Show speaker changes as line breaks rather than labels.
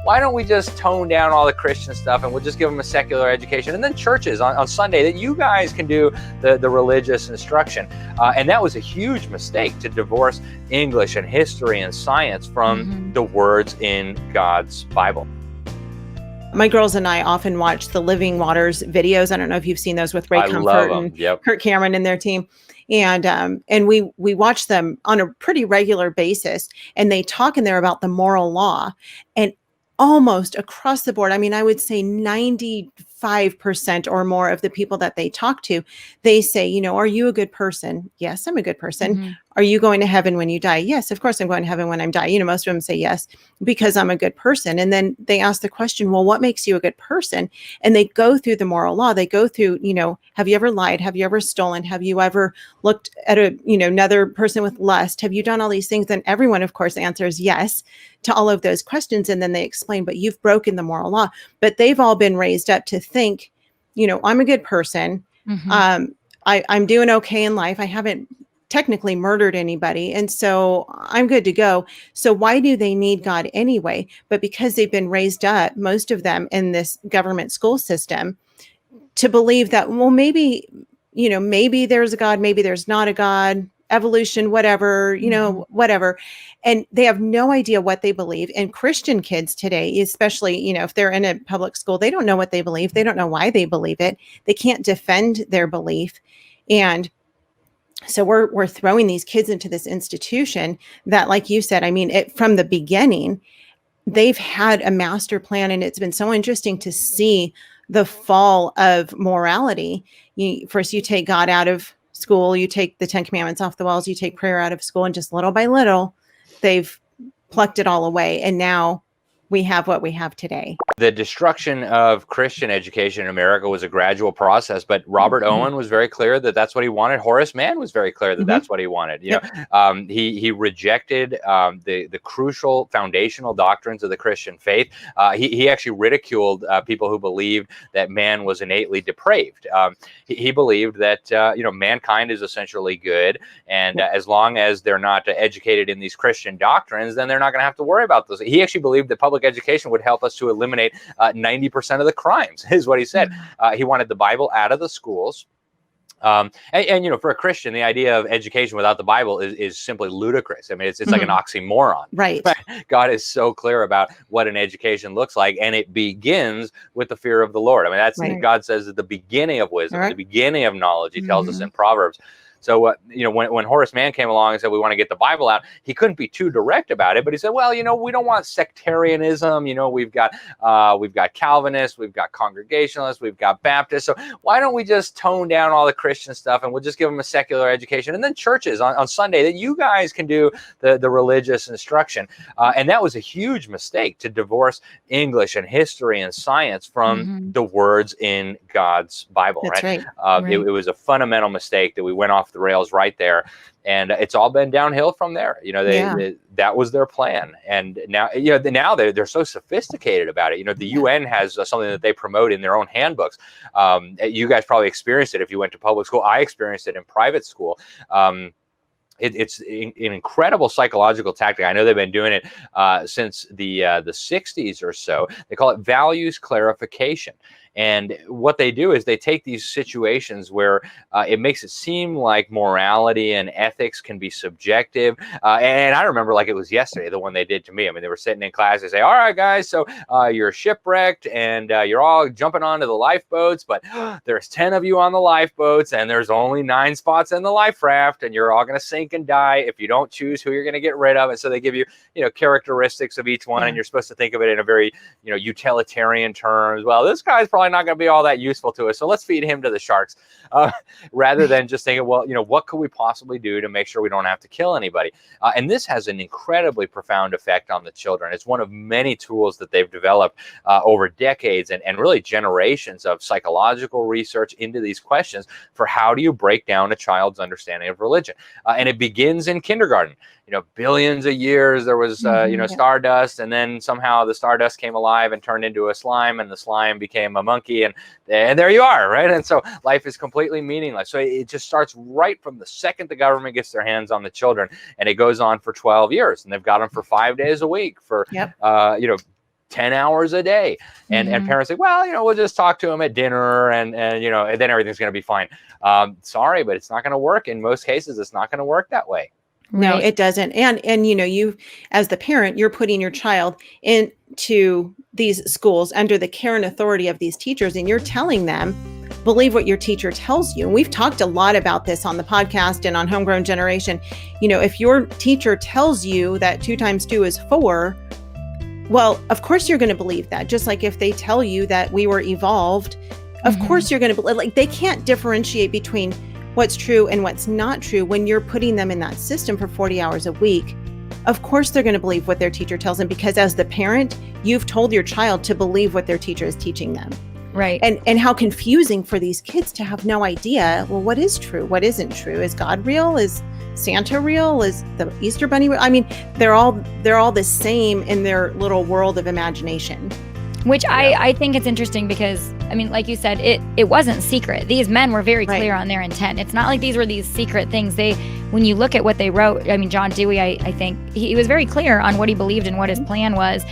why don't we just tone down all the Christian stuff and we'll just give them a secular education? And then churches on Sunday, that you guys can do the religious instruction. And that was a huge mistake, to divorce English and history and science from the words in God's Bible.
My girls and I often watch the Living Waters videos. I don't know if you've seen those with Ray Comfort and Kurt Cameron and their team. And we watch them on a pretty regular basis, and they talk in there about the moral law, and almost across the board, I mean, I would say 95% or more of the people that they talk to, they say, you know, are you a good person? Yes, I'm a good person. Are you going to heaven when you die? Yes, of course I'm going to heaven when I'm dying. You know, most of them say yes, because I'm a good person. And then they ask the question, well, what makes you a good person? And they go through the moral law. They go through, you know, have you ever lied? Have you ever stolen? Have you ever looked at another person with lust? Have you done all these things? And everyone, of course, answers yes to all of those questions. And then they explain, but you've broken the moral law. But they've all been raised up to think, you know, I'm a good person. I'm doing okay in life. I haven't technically murdered anybody. And so I'm good to go. So why do they need God anyway? But because they've been raised up, most of them in this government school system, to believe that, well, maybe there's a God, maybe there's not a God, evolution, whatever, whatever. And they have no idea what they believe. And Christian kids today, especially, you know, if they're in a public school, they don't know what they believe. They don't know why they believe it. They can't defend their belief. And so we're throwing these kids into this institution that, like you said, I mean, from the beginning, they've had a master plan, and it's been so interesting to see the fall of morality. First, you take God out of school, you take the 10 Commandments off the walls, you take prayer out of school, and just little by little, they've plucked it all away. And now we have what we have today.
The destruction of Christian education in America was a gradual process, but Robert Owen was very clear that that's what he wanted. Horace Mann was very clear that that's what he wanted. You know, he rejected the crucial foundational doctrines of the Christian faith. He actually ridiculed people who believed that man was innately depraved. He believed that mankind is essentially good, and as long as they're not educated in these Christian doctrines, then they're not going to have to worry about those. He actually believed that public education would help us to eliminate 90% of the crimes, is what he said. He wanted the Bible out of the schools. And for a Christian, the idea of education without the Bible is simply ludicrous. I mean, it's like an oxymoron.
Right.
God is so clear about what an education looks like, and it begins with the fear of the Lord. I mean, that's God says at the beginning of wisdom, the beginning of knowledge. He tells us in Proverbs. So, when Horace Mann came along and said, we want to get the Bible out, he couldn't be too direct about it. But he said, well, we don't want sectarianism. We've got Calvinists, we've got Congregationalists, we've got Baptists. So why don't we just tone down all the Christian stuff and we'll just give them a secular education? And then churches on Sunday, that you guys can do the religious instruction. And that was a huge mistake, to divorce English and history and science from the words in God's Bible.
That's right.
It was a fundamental mistake that we went off the rails right there, and it's all been downhill from there. That was their plan, and now they're so sophisticated about it. The UN has something that they promote in their own handbooks. You guys probably experienced it if you went to public school. I experienced it in private school. It's an incredible psychological tactic. I know they've been doing it since the 60s or so. They call it values clarification. And what they do is they take these situations where it makes it seem like morality and ethics can be subjective. And I remember like it was yesterday, the one they did to me. I mean, they were sitting in class. They say, all right, guys, so you're shipwrecked and you're all jumping onto the lifeboats, but there's 10 of you on the lifeboats and there's only 9 spots in the life raft, and you're all going to sink and die if you don't choose who you're going to get rid of. And so they give you, characteristics of each one, and you're supposed to think of it in a very, utilitarian terms. Well, this guy's probably not going to be all that useful to us, so let's feed him to the sharks, rather than just thinking, well, what could we possibly do to make sure we don't have to kill anybody? And this has an incredibly profound effect on the children. It's one of many tools that they've developed over decades and really generations of psychological research into these questions for how do you break down a child's understanding of religion. And it begins in kindergarten. Billions of years there was stardust, and then somehow the stardust came alive and turned into a slime, and the slime became a monkey, and there you are, right? And so life is completely meaningless. So it just starts right from the second the government gets their hands on the children, and it goes on for 12 years, and they've got them for 5 days a week for 10 hours a day. And parents say, well, we'll just talk to them at dinner and then everything's going to be fine. Sorry, but it's not going to work. In most cases, it's not going to work that way.
No, it doesn't. And you, as the parent, you're putting your child into these schools under the care and authority of these teachers, and you're telling them, believe what your teacher tells you. And we've talked a lot about this on the podcast and on Homegrown Generation. If your teacher tells you that 2 times 2 is 4, well, of course you're going to believe that. Just like if they tell you that we were evolved, of course you're going to believe. Like, they can't differentiate between what's true and what's not true when you're putting them in that system for 40 hours a week. Of course they're going to believe what their teacher tells them, because as the parent, you've told your child to believe what their teacher is teaching them.
Right.
And how confusing for these kids to have no idea, well, what is true? What isn't true? Is God real? Is Santa real? Is the Easter Bunny real? I mean, they're all the same in their little world of imagination.
Which I think it's interesting because, I mean, like you said, it wasn't secret. These men were very clear on their intent. It's not like these were these secret things. When you look at what they wrote, I mean, John Dewey, I think he was very clear on what he believed and what his plan was.